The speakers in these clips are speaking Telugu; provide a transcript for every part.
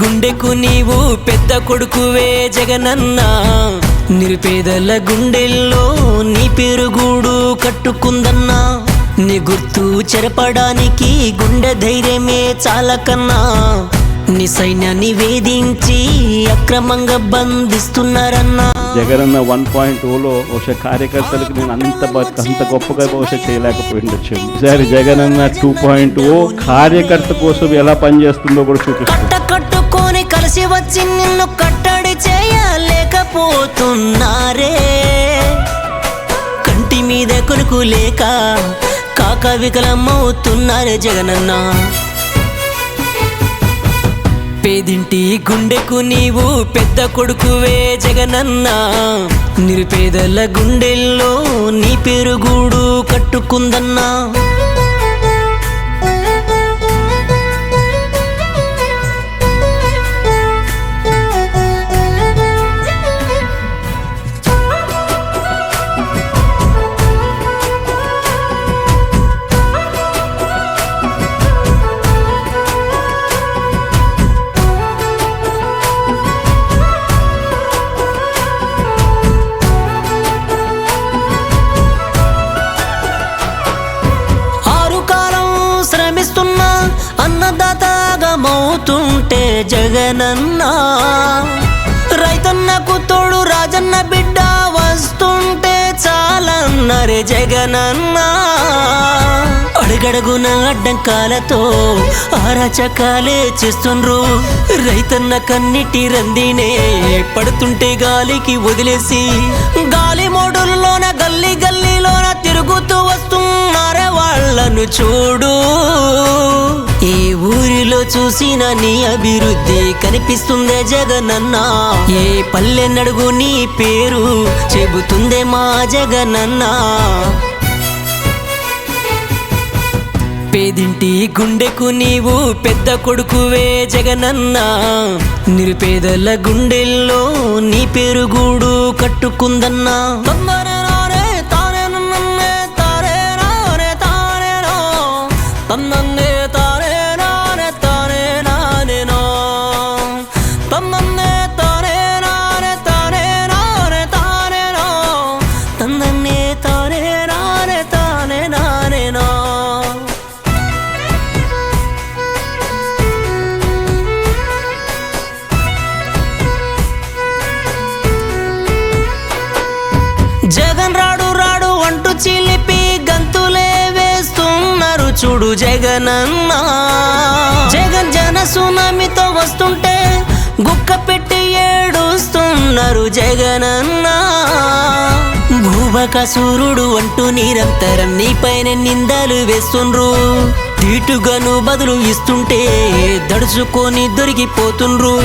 గుండెకు నీవు పెద్ద కొడుకువే జగనన్న, నిరుపేదల గుండెల్లో నీ పేరు గూడు కట్టుకుందన్నా. నీ గుర్తు చెరపడానికి గుండె ధైర్యమే చాలకన్నా, నీ సైన్యాన్ని వేధించి అక్రమంగా బంధిస్తున్నారన్నా. జగనన్న 1.0లో బహుశా కార్యకర్తలకు నేను అంత గొప్పగా బహుశా చేయలేకపోయిండొచ్చు. ఈసారి జగనన్న 2.0 కార్యకర్త కోసం ఎలా పనిచేస్తుందో కూడా చూపిస్తుంది. కట్టుకొని కలిసి వచ్చి నిన్ను కట్టడి చేయలేకపోతున్నారే, కంటి మీద కొనుకు లేక కాక వికలమవుతున్నారే జగనన్న. పేదింటి గుండెకు నీవు పెద్ద కొడుకువే జగనన్న, నిరుపేదల గుండెల్లో నీ పేరు గూడు కట్టుకుందన్నా. అన్నదాతగమవుతుంటే జగనన్న, రైతన్నకు తోడు రాజన్న బిడ్డ వస్తుంటే చాలన్నరే జగనన్న. అడుగడుగున అడ్డంకాలతో ఆరాచకాలే చేస్తుండ్రు, రైతన్న కన్నిటి రందినే పడుతుంటే గాలికి వదిలేసి గాలి మోడుల్లోన గల్లీ గల్లీలోన తిరుగుతూ వస్తున్నారే వాళ్ళను చూడు. ఏ ఊరిలో చూసినా నీ అభివృద్ధి కనిపిస్తుందే జగనన్న, ఏ పల్లె నడుగు నీ పేరు చెబుతుందే మా జగనన్న. పేదింటి గుండెకు నీవు పెద్ద కొడుకువే జగనన్న, నిరుపేదల గుండెల్లో నీ పేరు గూడు కట్టుకుందన్నా. జగన్ రాడు రాడు అంటూ చిలిపి గంతులే వేస్తున్నారు చూడు జగనన్న. జగన్ జన సునామీతో వస్తుంటే గుక్క పెట్టి ఏడుస్తున్నారు జగనన్న. భూబకాసురుడు అంటూ నిరంతరం నీపైన నిందలు వేస్తుండ్రు, తీటుగాను బదులు ఇస్తుంటే దడుచుకొని దొరికిపోతుండ్రు.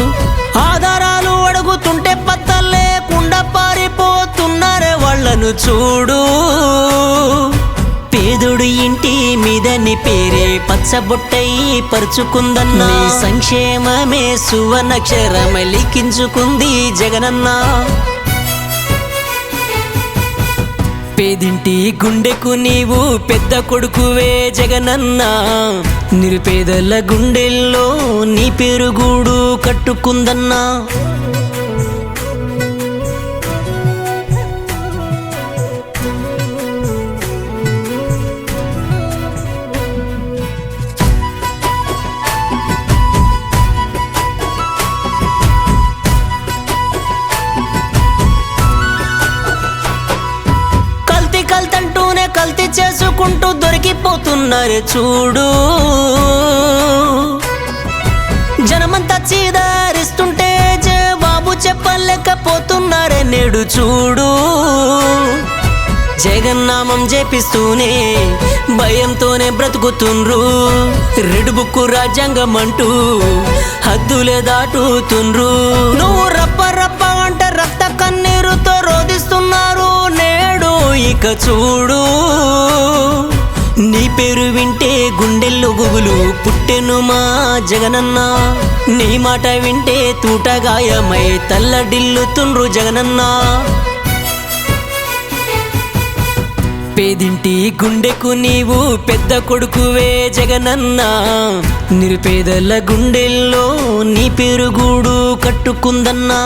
ఆధారాలు అడుగుతుంటే పత్తలు లేకుండా పారిపోతున్నారే వాళ్ళను చూడు. పేదోడు ఇంటి మీద నీ పేరే పచ్చబొట్టయి పరుచుకుందన్న, సంక్షేమమే సువర్ణక్షరమై లిఖించుకుంది జగనన్న. పేదింటి గుండెకు నీవు పెద్ద కొడుకువే జగనన్న, నిరుపేదల గుండెల్లో నీ పేరు గూడు కట్టుకుందన్నా. కల్తంటూనే కల్తీ చేసుకుంటూ దొరికిపోతున్నారు చూడు. జనమంతా చీదారిస్తుంటే జవాబు చెప్పలేకపోతున్నారే నేడు చూడు. జగన్నామం జపిస్తూనే భయంతోనే బ్రతుకుతుండ్రు, రెడ్ బుక్ రాజ్యాంగం అంటూ హద్దులే దాటుతుండ్రు. నువ్వు రప్ప రప్ప అంటే రక్త కన్నీరుతో రోధిస్తున్నారు నేడు ఇక చూడు. నీ పేరు వింటే గుండెల్లో గుబులు పుట్టెను మా జగనన్న, నీ మాట వింటే తూటగాయమై తల్లడిల్లుతుండ్రు జగనన్న. పేదింటి గుండెకు నీవు పెద్ద కొడుకువే జగనన్న, నిరుపేదల గుండెల్లో నీ పేరు గూడు కట్టుకుందన్నా.